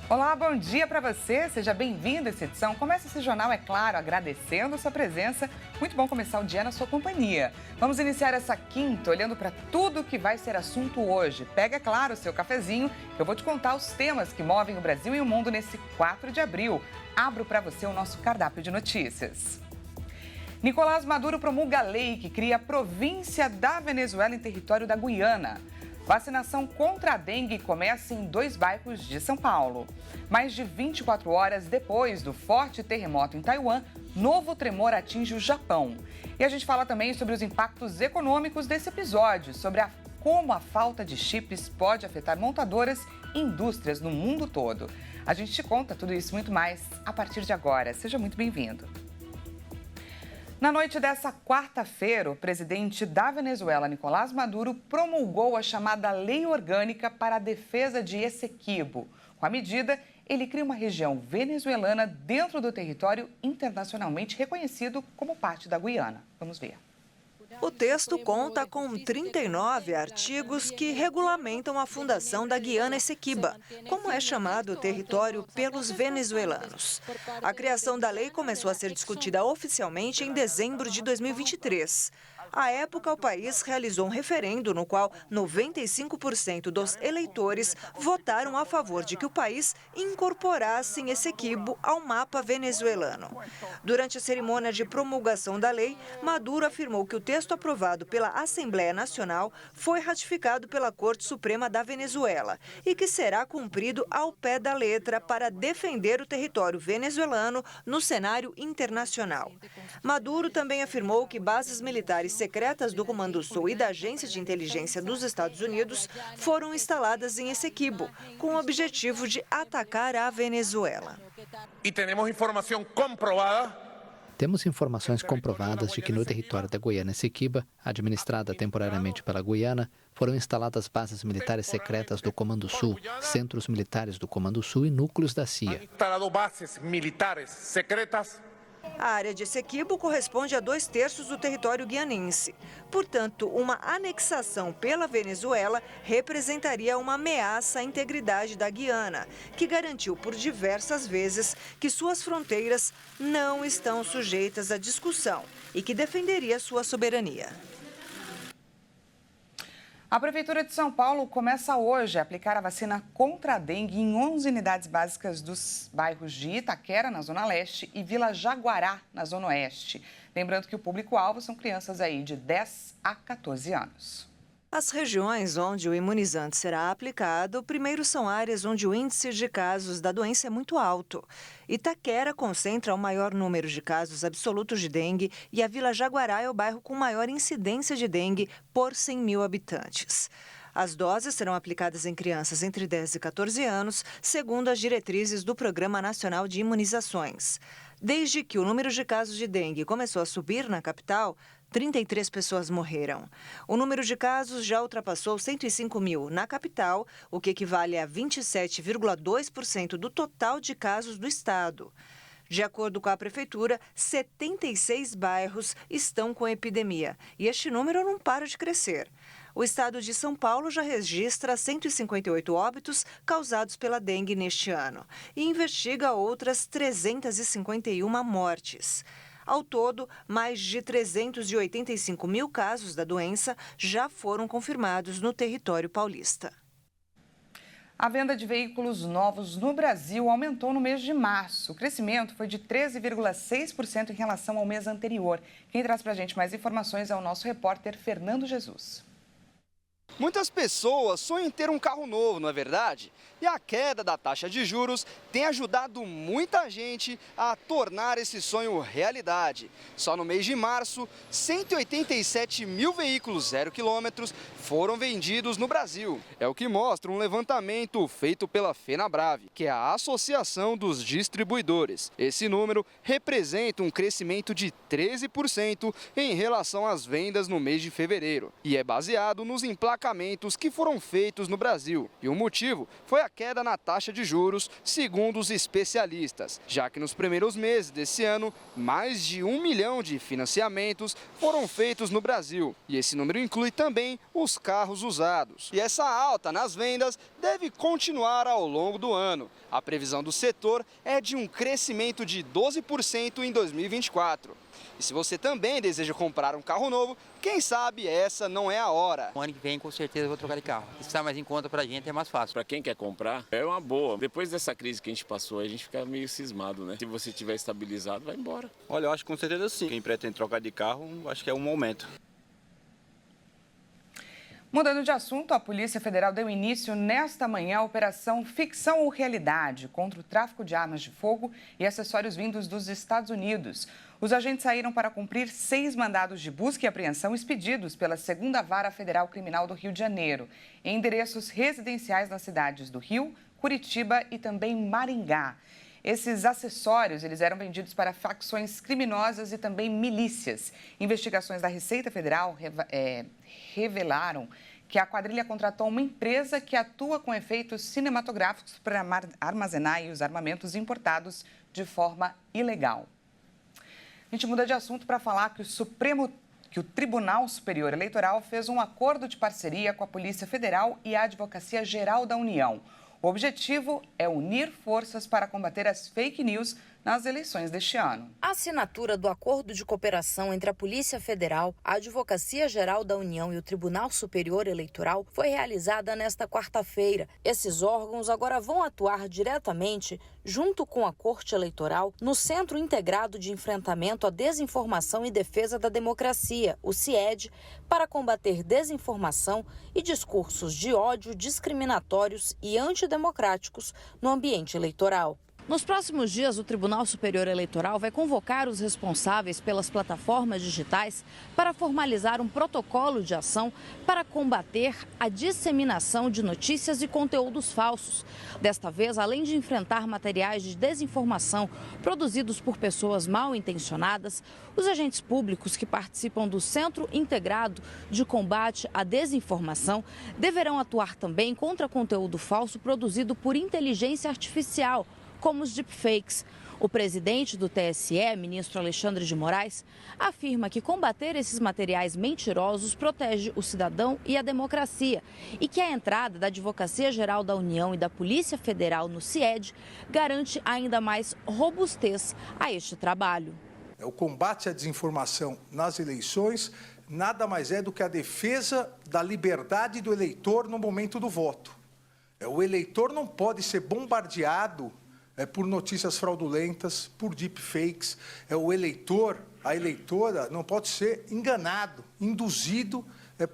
Olá, bom dia para você. Seja bem-vindo a essa edição. Começa esse jornal, é claro, agradecendo a sua presença. Muito bom começar o dia na sua companhia. Vamos iniciar essa quinta olhando para tudo que vai ser assunto hoje. Pega, é claro, o seu cafezinho, que eu vou te contar os temas que movem o Brasil e o mundo nesse 4 de abril. Abro para você o nosso cardápio de notícias. Nicolás Maduro promulga a lei que cria a província da Venezuela em território da Guiana. Vacinação contra a dengue começa em 2 bairros de São Paulo. Mais de 24 horas depois do forte terremoto em Taiwan, novo tremor atinge o Japão. E a gente fala também sobre os impactos econômicos desse episódio, sobre como a falta de chips pode afetar montadoras e indústrias no mundo todo. A gente te conta tudo isso e muito mais a partir de agora. Seja muito bem-vindo. Na noite dessa quarta-feira, o presidente da Venezuela, Nicolás Maduro, promulgou a chamada Lei Orgânica para a Defesa de Essequibo. Com a medida, ele cria uma região venezuelana dentro do território internacionalmente reconhecido como parte da Guiana. Vamos ver. O texto conta com 39 artigos que regulamentam a fundação da Guiana Essequiba, como é chamado o território pelos venezuelanos. A criação da lei começou a ser discutida oficialmente em dezembro de 2023. À época, o país realizou um referendo no qual 95% dos eleitores votaram a favor de que o país incorporasse Essequibo ao mapa venezuelano. Durante a cerimônia de promulgação da lei, Maduro afirmou que o texto aprovado pela Assembleia Nacional foi ratificado pela Corte Suprema da Venezuela e que será cumprido ao pé da letra para defender o território venezuelano no cenário internacional. Maduro também afirmou que bases militares secretas do Comando Sul e da Agência de Inteligência dos Estados Unidos foram instaladas em Essequibo, com o objetivo de atacar a Venezuela. E temos informação comprovada. Temos informações comprovadas de que no território da Guiana Essequiba, administrada temporariamente pela Guiana, foram instaladas bases militares secretas do Comando Sul, centros militares do Comando Sul e núcleos da CIA. Instalado bases militares secretas. A área de Essequibo corresponde a 2/3 do território guianense. Portanto, uma anexação pela Venezuela representaria uma ameaça à integridade da Guiana, que garantiu por diversas vezes que suas fronteiras não estão sujeitas à discussão e que defenderia sua soberania. A Prefeitura de São Paulo começa hoje a aplicar a vacina contra a dengue em 11 unidades básicas dos bairros de Itaquera, na Zona Leste, e Vila Jaguará, na Zona Oeste. Lembrando que o público-alvo são crianças aí de 10 a 14 anos. As regiões onde o imunizante será aplicado, primeiro são áreas onde o índice de casos da doença é muito alto. Itaquera concentra o maior número de casos absolutos de dengue e a Vila Jaguará é o bairro com maior incidência de dengue por 100 mil habitantes. As doses serão aplicadas em crianças entre 10 e 14 anos, segundo as diretrizes do Programa Nacional de Imunizações. Desde que o número de casos de dengue começou a subir na capital, 33 pessoas morreram. O número de casos já ultrapassou 105 mil na capital, o que equivale a 27,2% do total de casos do estado. De acordo com a Prefeitura, 76 bairros estão com epidemia e este número não para de crescer. O estado de São Paulo já registra 158 óbitos causados pela dengue neste ano e investiga outras 351 mortes. Ao todo, mais de 385 mil casos da doença já foram confirmados no território paulista. A venda de veículos novos no Brasil aumentou no mês de março. O crescimento foi de 13,6% em relação ao mês anterior. Quem traz para a gente mais informações é o nosso repórter Fernando Jesus. Muitas pessoas sonham em ter um carro novo, não é verdade? E a queda da taxa de juros tem ajudado muita gente a tornar esse sonho realidade. Só no mês de março, 187 mil veículos 0 quilômetros foram vendidos no Brasil. É o que mostra um levantamento feito pela Fenabrave, que é a Associação dos Distribuidores. Esse número representa um crescimento de 13% em relação às vendas no mês de fevereiro e é baseado nos emplacamentos deslocamentos que foram feitos no Brasil. E o motivo foi a queda na taxa de juros, segundo os especialistas, já que nos primeiros meses desse ano, mais de 1 milhão de financiamentos foram feitos no Brasil. E esse número inclui também os carros usados. E essa alta nas vendas deve continuar ao longo do ano. A previsão do setor é de um crescimento de 12% em 2024. E se você também deseja comprar um carro novo, quem sabe essa não é a hora. O ano que vem, com certeza, eu vou trocar de carro. Se está mais em conta para a gente, é mais fácil. Para quem quer comprar, é uma boa. Depois dessa crise que a gente passou, a gente fica meio cismado, né? Se você tiver estabilizado, vai embora. Olha, eu acho que com certeza sim. Quem pretende trocar de carro, acho que é um momento. Mudando de assunto, a Polícia Federal deu início nesta manhã à Operação Ficção ou Realidade contra o tráfico de armas de fogo e acessórios vindos dos Estados Unidos. Os agentes saíram para cumprir 6 mandados de busca e apreensão expedidos pela 2ª Vara Federal Criminal do Rio de Janeiro, em endereços residenciais nas cidades do Rio, Curitiba e também Maringá. Esses acessórios, eles eram vendidos para facções criminosas e também milícias. Investigações da Receita Federal revelaram que a quadrilha contratou uma empresa que atua com efeitos cinematográficos para armazenar os armamentos importados de forma ilegal. A gente muda de assunto para falar que o Tribunal Superior Eleitoral fez um acordo de parceria com a Polícia Federal e a Advocacia Geral da União. O objetivo é unir forças para combater as fake news nas eleições deste ano. A assinatura do acordo de cooperação entre a Polícia Federal, a Advocacia Geral da União e o Tribunal Superior Eleitoral foi realizada nesta quarta-feira. Esses órgãos agora vão atuar diretamente, junto com a Corte Eleitoral, no Centro Integrado de Enfrentamento à Desinformação e Defesa da Democracia, o CIED, para combater desinformação e discursos de ódio discriminatórios e antidemocráticos no ambiente eleitoral. Nos próximos dias, o Tribunal Superior Eleitoral vai convocar os responsáveis pelas plataformas digitais para formalizar um protocolo de ação para combater a disseminação de notícias e conteúdos falsos. Desta vez, além de enfrentar materiais de desinformação produzidos por pessoas mal intencionadas, os agentes públicos que participam do Centro Integrado de Combate à Desinformação deverão atuar também contra conteúdo falso produzido por inteligência artificial, como os deepfakes. O presidente do TSE, ministro Alexandre de Moraes, afirma que combater esses materiais mentirosos protege o cidadão e a democracia e que a entrada da Advocacia Geral da União e da Polícia Federal no CIED garante ainda mais robustez a este trabalho. O combate à desinformação nas eleições nada mais é do que a defesa da liberdade do eleitor no momento do voto. O eleitor não pode ser bombardeado por notícias fraudulentas, por deepfakes. O eleitor, a eleitora, não pode ser enganado, induzido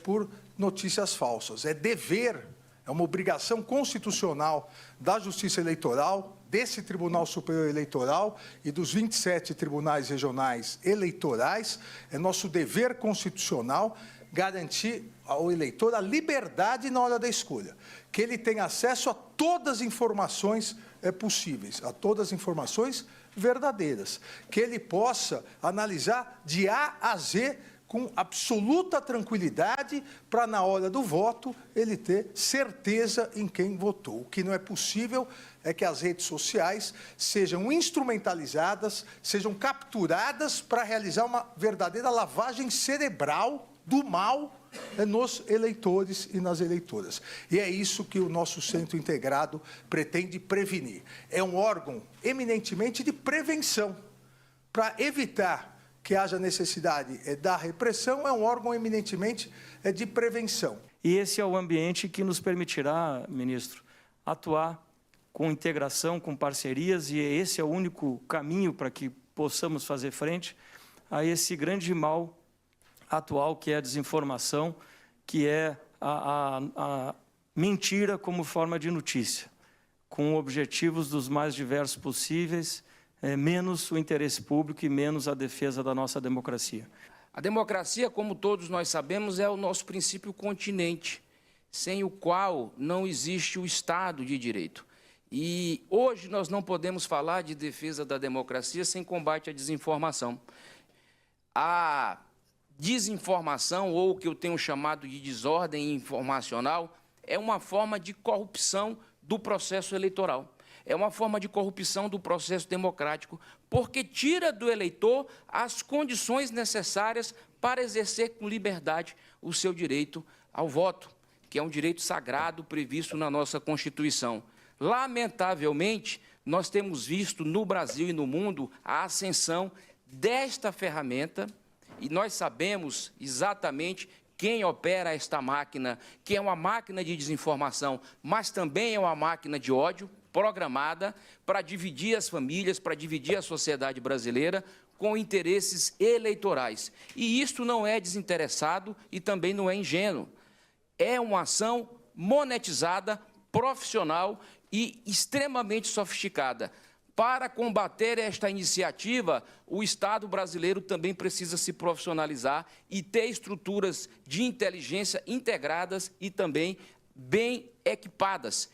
por notícias falsas. É dever, é uma obrigação constitucional da Justiça Eleitoral, desse Tribunal Superior Eleitoral e dos 27 tribunais regionais eleitorais. É nosso dever constitucional garantir ao eleitor a liberdade na hora da escolha, que ele tenha acesso a todas as informações possíveis, a todas as informações verdadeiras, que ele possa analisar de A a Z com absoluta tranquilidade para, na hora do voto, ele ter certeza em quem votou. O que não é possível é que as redes sociais sejam instrumentalizadas, sejam capturadas para realizar uma verdadeira lavagem cerebral do mal nos eleitores e nas eleitoras. E é isso que o nosso Centro Integrado pretende prevenir. É um órgão eminentemente de prevenção. Para evitar que haja necessidade da repressão, é um órgão eminentemente de prevenção. E esse é o ambiente que nos permitirá, ministro, atuar com integração, com parcerias, e esse é o único caminho para que possamos fazer frente a esse grande mal atual, que é a desinformação, que é a mentira como forma de notícia, com objetivos dos mais diversos possíveis, menos o interesse público e menos a defesa da nossa democracia. A democracia, como todos nós sabemos, é o nosso princípio continente, sem o qual não existe o Estado de Direito. E hoje nós não podemos falar de defesa da democracia sem combate à desinformação. A desinformação, ou o que eu tenho chamado de desordem informacional, é uma forma de corrupção do processo eleitoral. É uma forma de corrupção do processo democrático, porque tira do eleitor as condições necessárias para exercer com liberdade o seu direito ao voto, que é um direito sagrado previsto na nossa Constituição. Lamentavelmente, nós temos visto no Brasil e no mundo a ascensão desta ferramenta, e nós sabemos exatamente quem opera esta máquina, que é uma máquina de desinformação, mas também é uma máquina de ódio, programada para dividir as famílias, para dividir a sociedade brasileira com interesses eleitorais. E isto não é desinteressado e também não é ingênuo. É uma ação monetizada, profissional e extremamente sofisticada. Para combater esta iniciativa, o Estado brasileiro também precisa se profissionalizar e ter estruturas de inteligência integradas e também bem equipadas.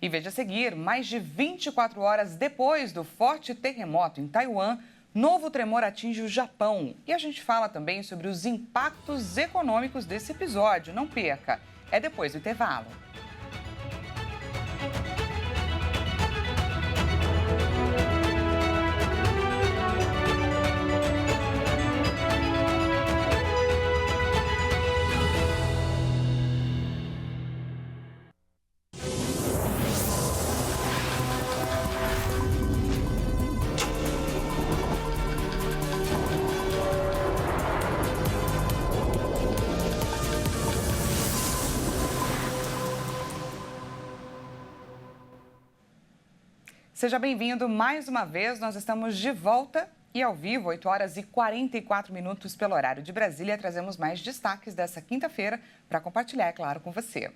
E veja a seguir, mais de 24 horas depois do forte terremoto em Taiwan, novo tremor atinge o Japão. E a gente fala também sobre os impactos econômicos desse episódio. Não perca, é depois do intervalo. Seja bem-vindo mais uma vez, nós estamos de volta e ao vivo, 8 horas e 44 minutos pelo horário de Brasília. Trazemos mais destaques dessa quinta-feira para compartilhar, é claro, com você.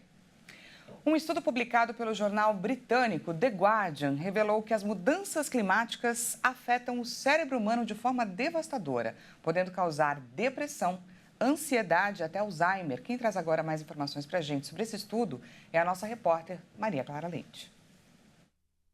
Um estudo publicado pelo jornal britânico The Guardian revelou que as mudanças climáticas afetam o cérebro humano de forma devastadora, podendo causar depressão, ansiedade e até Alzheimer. Quem traz agora mais informações para a gente sobre esse estudo é a nossa repórter Maria Clara Leite.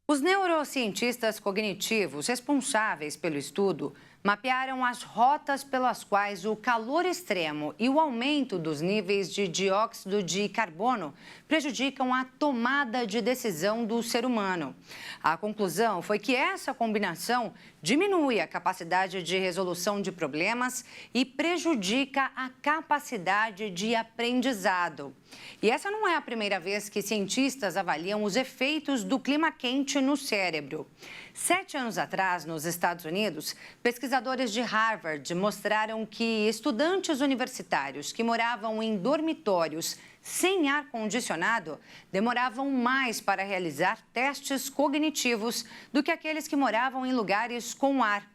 Os neurocientistas cognitivos responsáveis pelo estudo mapearam as rotas pelas quais o calor extremo e o aumento dos níveis de dióxido de carbono prejudicam a tomada de decisão do ser humano. A conclusão foi que essa combinação diminui a capacidade de resolução de problemas e prejudica a capacidade de aprendizado. E essa não é a primeira vez que cientistas avaliam os efeitos do clima quente no cérebro. 7 anos atrás, nos Estados Unidos, pesquisadores de Harvard mostraram que estudantes universitários que moravam em dormitórios sem ar-condicionado demoravam mais para realizar testes cognitivos do que aqueles que moravam em lugares com ar.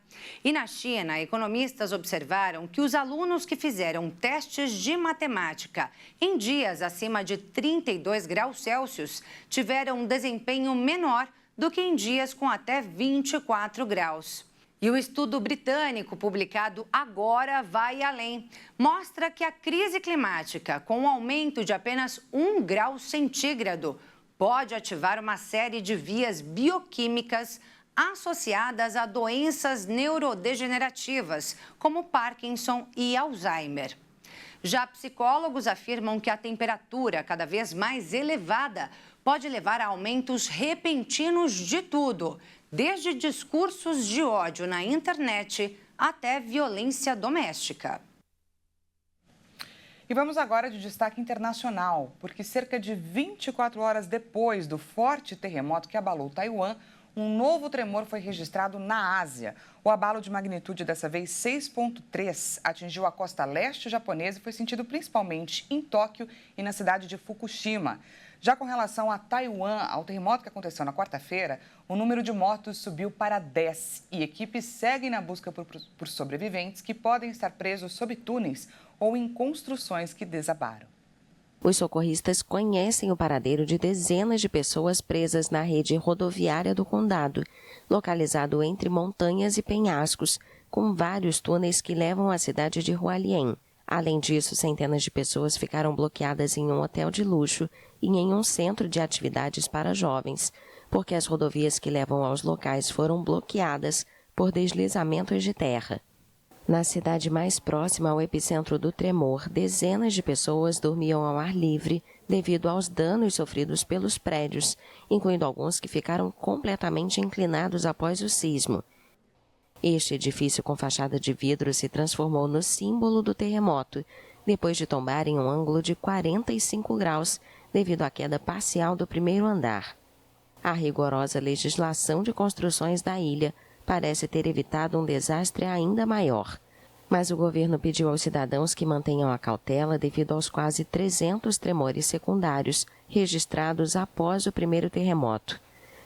E na China, economistas observaram que os alunos que fizeram testes de matemática em dias acima de 32 graus Celsius tiveram um desempenho menor do que em dias com até 24 graus. E o estudo britânico, publicado agora, vai além. Mostra que a crise climática, com um aumento de apenas 1 grau centígrado, pode ativar uma série de vias bioquímicas associadas a doenças neurodegenerativas, como Parkinson e Alzheimer. Já psicólogos afirmam que a temperatura cada vez mais elevada pode levar a aumentos repentinos de tudo, desde discursos de ódio na internet até violência doméstica. E vamos agora de destaque internacional, porque cerca de 24 horas depois do forte terremoto que abalou Taiwan, um novo tremor foi registrado na Ásia. O abalo de magnitude, dessa vez 6,3, atingiu a costa leste japonesa e foi sentido principalmente em Tóquio e na cidade de Fukushima. Já com relação a Taiwan, ao terremoto que aconteceu na quarta-feira, o número de mortos subiu para 10 e equipes seguem na busca por sobreviventes que podem estar presos sob túneis ou em construções que desabaram. Os socorristas conhecem o paradeiro de dezenas de pessoas presas na rede rodoviária do condado, localizado entre montanhas e penhascos, com vários túneis que levam à cidade de Hualien. Além disso, centenas de pessoas ficaram bloqueadas em um hotel de luxo e em um centro de atividades para jovens, porque as rodovias que levam aos locais foram bloqueadas por deslizamentos de terra. Na cidade mais próxima ao epicentro do tremor, dezenas de pessoas dormiam ao ar livre devido aos danos sofridos pelos prédios, incluindo alguns que ficaram completamente inclinados após o sismo. Este edifício com fachada de vidro se transformou no símbolo do terremoto, depois de tombar em um ângulo de 45 graus, devido à queda parcial do primeiro andar. A rigorosa legislação de construções da ilha parece ter evitado um desastre ainda maior. Mas o governo pediu aos cidadãos que mantenham a cautela devido aos quase 300 tremores secundários registrados após o primeiro terremoto.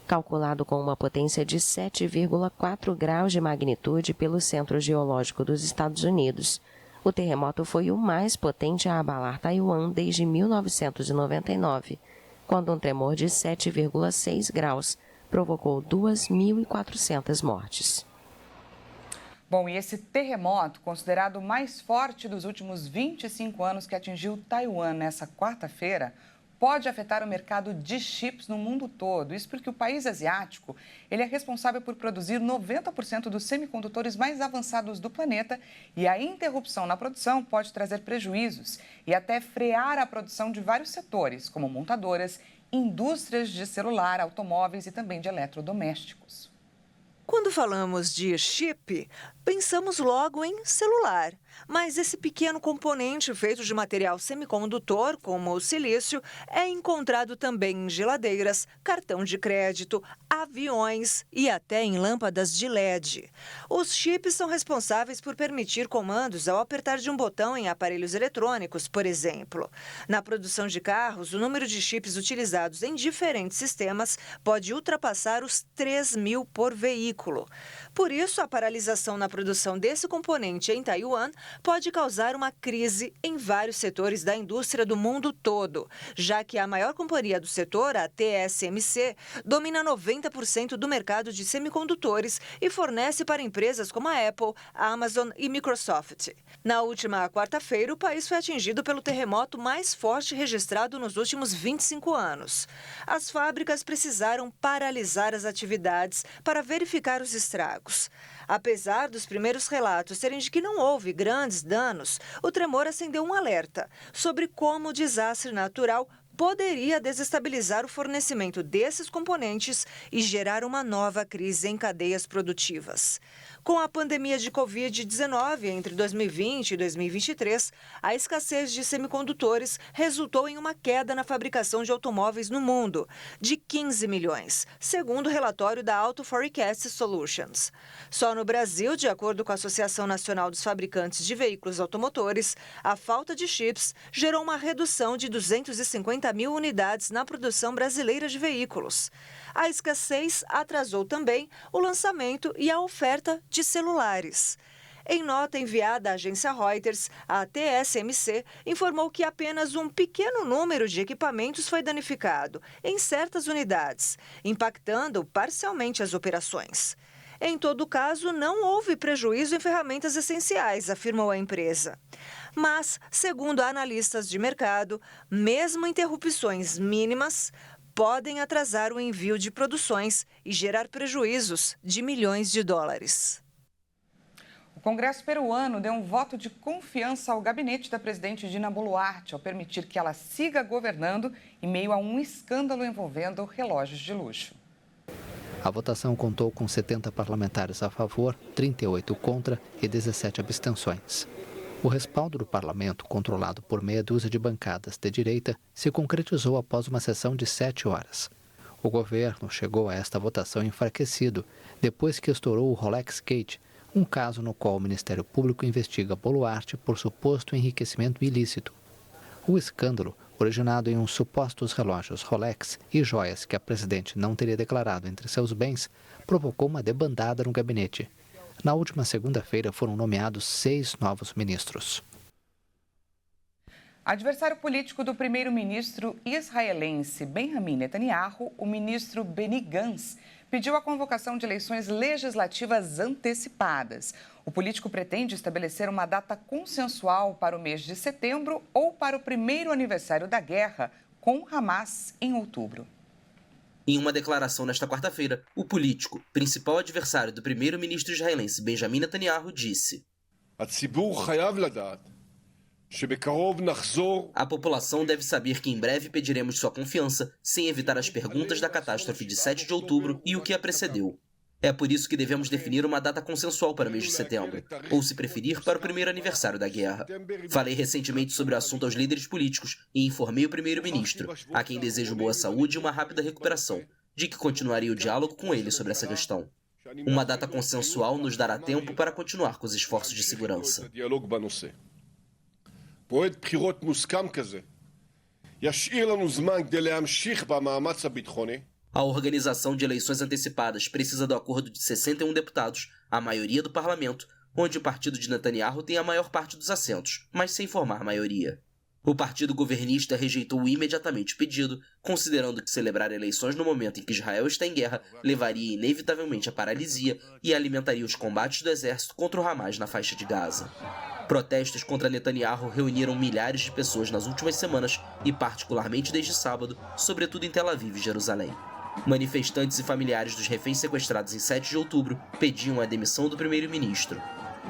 Calculado com uma potência de 7,4 graus de magnitude pelo Centro Geológico dos Estados Unidos, o terremoto foi o mais potente a abalar Taiwan desde 1999, quando um tremor de 7,6 graus provocou 2.400 mortes. Bom, e esse terremoto, considerado o mais forte dos últimos 25 anos que atingiu Taiwan nessa quarta-feira, pode afetar o mercado de chips no mundo todo. Isso porque o país asiático ele é responsável por produzir 90% dos semicondutores mais avançados do planeta e a interrupção na produção pode trazer prejuízos e até frear a produção de vários setores, como montadoras, indústrias de celular, automóveis e também de eletrodomésticos. Quando falamos de chip, pensamos logo em celular. Mas esse pequeno componente feito de material semicondutor, como o silício, é encontrado também em geladeiras, cartão de crédito, aviões e até em lâmpadas de LED. Os chips são responsáveis por permitir comandos ao apertar de um botão em aparelhos eletrônicos, por exemplo. Na produção de carros, o número de chips utilizados em diferentes sistemas pode ultrapassar os 3.000 por veículo. Por isso, a paralisação na produção desse componente em Taiwan pode causar uma crise em vários setores da indústria do mundo todo, já que a maior companhia do setor, a TSMC, domina 90% do mercado de semicondutores e fornece para empresas como a Apple, a Amazon e Microsoft. Na última quarta-feira, o país foi atingido pelo terremoto mais forte registrado nos últimos 25 anos. As fábricas precisaram paralisar as atividades para verificar os estragos. Apesar dos primeiros relatos serem de que não houve grandes danos, o tremor acendeu um alerta sobre como o desastre natural poderia desestabilizar o fornecimento desses componentes e gerar uma nova crise em cadeias produtivas. Com a pandemia de Covid-19 entre 2020 e 2023, a escassez de semicondutores resultou em uma queda na fabricação de automóveis no mundo, de 15 milhões, segundo o relatório da Auto Forecast Solutions. Só no Brasil, de acordo com a Associação Nacional dos Fabricantes de Veículos Automotores, a falta de chips gerou uma redução de 250 mil unidades na produção brasileira de veículos. A escassez atrasou também o lançamento e a oferta de celulares. Em nota enviada à agência Reuters, a TSMC informou que apenas um pequeno número de equipamentos foi danificado em certas unidades, impactando parcialmente as operações. Em todo caso, não houve prejuízo em ferramentas essenciais, afirmou a empresa. Mas, segundo analistas de mercado, mesmo interrupções mínimas podem atrasar o envio de produções e gerar prejuízos de milhões de dólares. O Congresso peruano deu um voto de confiança ao gabinete da presidente Dina Boluarte ao permitir que ela siga governando em meio a um escândalo envolvendo relógios de luxo. A votação contou com 70 parlamentares a favor, 38 contra e 17 abstenções. O respaldo do parlamento, controlado por meia dúzia de bancadas de direita, se concretizou após uma sessão de 7 horas. O governo chegou a esta votação enfraquecido, depois que estourou o Rolex Gate, um caso no qual o Ministério Público investiga Boluarte por suposto enriquecimento ilícito. O escândalo, originado em uns supostos relógios Rolex e joias que a presidente não teria declarado entre seus bens, provocou uma debandada no gabinete. Na última segunda-feira foram nomeados 6 novos ministros. Adversário político do primeiro-ministro israelense Benjamin Netanyahu, o ministro Benny Gantz, pediu a convocação de eleições legislativas antecipadas. O político pretende estabelecer uma data consensual para o mês de setembro ou para o primeiro aniversário da guerra com Hamas em outubro. Em uma declaração nesta quarta-feira, o político, principal adversário do primeiro-ministro israelense Benjamin Netanyahu, disse: A população deve saber que em breve pediremos sua confiança, sem evitar as perguntas da catástrofe de 7 de outubro e o que a precedeu. É por isso que devemos definir uma data consensual para o mês de setembro, ou, se preferir, para o primeiro aniversário da guerra. Falei recentemente sobre o assunto aos líderes políticos e informei o primeiro-ministro, a quem desejo boa saúde e uma rápida recuperação, de que continuaria o diálogo com ele sobre essa questão. Uma data consensual nos dará tempo para continuar com os esforços de segurança. מועד בחירות מוסכם כזה ישאיר לנו זמן כדי להמשיך במאמץ הביטחוני. A organização de eleições antecipadas precisa do acordo de 61 deputados, a maioria do parlamento, onde o partido de Netanyahu tem a maior parte dos assentos, mas sem formar maioria. O partido governista rejeitou imediatamente o pedido, considerando que celebrar eleições no momento em que Israel está em guerra levaria inevitavelmente à paralisia e alimentaria os combates do exército contra o Hamas na faixa de Gaza. Protestos contra Netanyahu reuniram milhares de pessoas nas últimas semanas e particularmente desde sábado, sobretudo em Tel Aviv e Jerusalém. Manifestantes e familiares dos reféns sequestrados em 7 de outubro pediam a demissão do primeiro-ministro.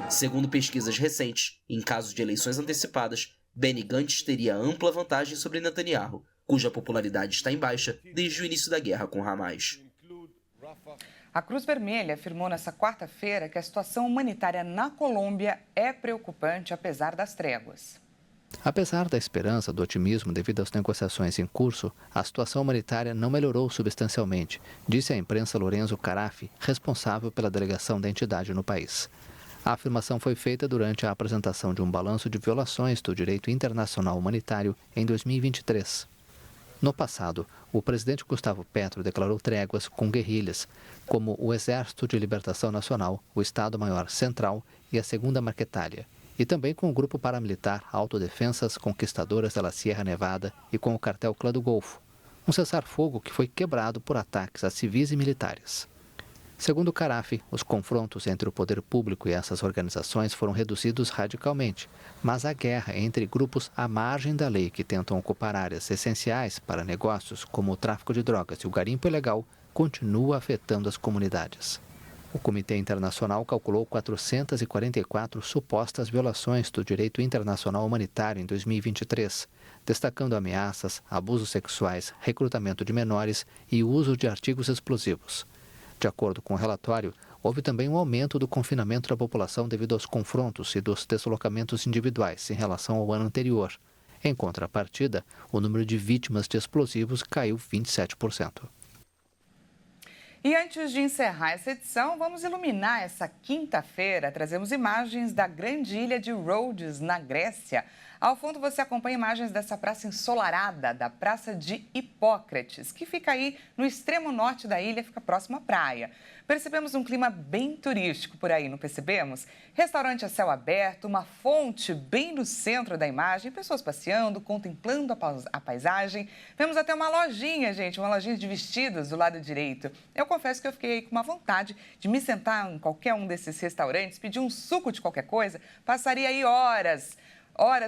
Segundo pesquisas recentes, em caso de eleições antecipadas, Benny Gantz teria ampla vantagem sobre Netanyahu, cuja popularidade está em baixa desde o início da guerra com Hamas. A Cruz Vermelha afirmou nesta quarta-feira que a situação humanitária na Colômbia é preocupante, apesar das tréguas. Apesar da esperança, do otimismo devido às negociações em curso, a situação humanitária não melhorou substancialmente, disse à imprensa Lorenzo Carafi, responsável pela delegação da entidade no país. A afirmação foi feita durante a apresentação de um balanço de violações do direito internacional humanitário em 2023. No passado, o presidente Gustavo Petro declarou tréguas com guerrilhas, como o Exército de Libertação Nacional, o Estado-Maior Central e a Segunda Marquetalia, e também com o grupo paramilitar Autodefensas Conquistadoras da Sierra Nevada e com o cartel Clã do Golfo, um cessar-fogo que foi quebrado por ataques a civis e militares. Segundo Carafi, os confrontos entre o poder público e essas organizações foram reduzidos radicalmente, mas a guerra entre grupos à margem da lei que tentam ocupar áreas essenciais para negócios como o tráfico de drogas e o garimpo ilegal continua afetando as comunidades. O Comitê Internacional calculou 444 supostas violações do direito internacional humanitário em 2023, destacando ameaças, abusos sexuais, recrutamento de menores e o uso de artigos explosivos. De acordo com o relatório, houve também um aumento do confinamento da população devido aos confrontos e dos deslocamentos individuais em relação ao ano anterior. Em contrapartida, o número de vítimas de explosivos caiu 27%. E antes de encerrar essa edição, vamos iluminar essa quinta-feira. Trazemos imagens da grande ilha de Rhodes, na Grécia. Ao fundo você acompanha imagens dessa praça ensolarada, da Praça de Hipócrates, que fica aí no extremo norte da ilha, fica próximo à praia. Percebemos um clima bem turístico por aí, não percebemos? Restaurante a céu aberto, uma fonte bem no centro da imagem, pessoas passeando, contemplando a paisagem. Vemos até uma lojinha, gente, uma lojinha de vestidos do lado direito. Eu confesso que eu fiquei com uma vontade de me sentar em qualquer um desses restaurantes, pedir um suco de qualquer coisa, passaria aí horas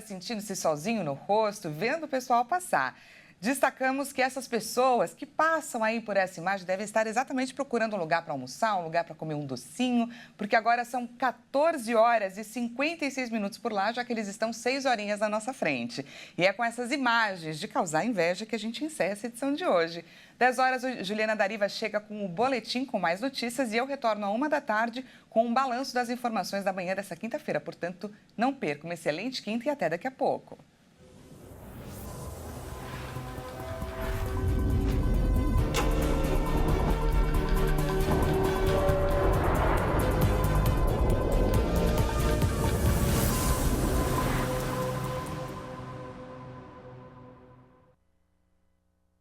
sentindo esse solzinho no rosto, vendo o pessoal passar. Destacamos que essas pessoas que passam aí por essa imagem devem estar exatamente procurando um lugar para almoçar, um lugar para comer um docinho, porque agora são 14 horas e 56 minutos por lá, já que eles estão 6 horinhas na nossa frente. E é com essas imagens de causar inveja que a gente encerra essa edição de hoje. 10 horas, Juliana Dariva chega com o boletim com mais notícias e eu retorno à 1 da tarde com um balanço das informações da manhã dessa quinta-feira. Portanto, não perca uma excelente quinta e até daqui a pouco.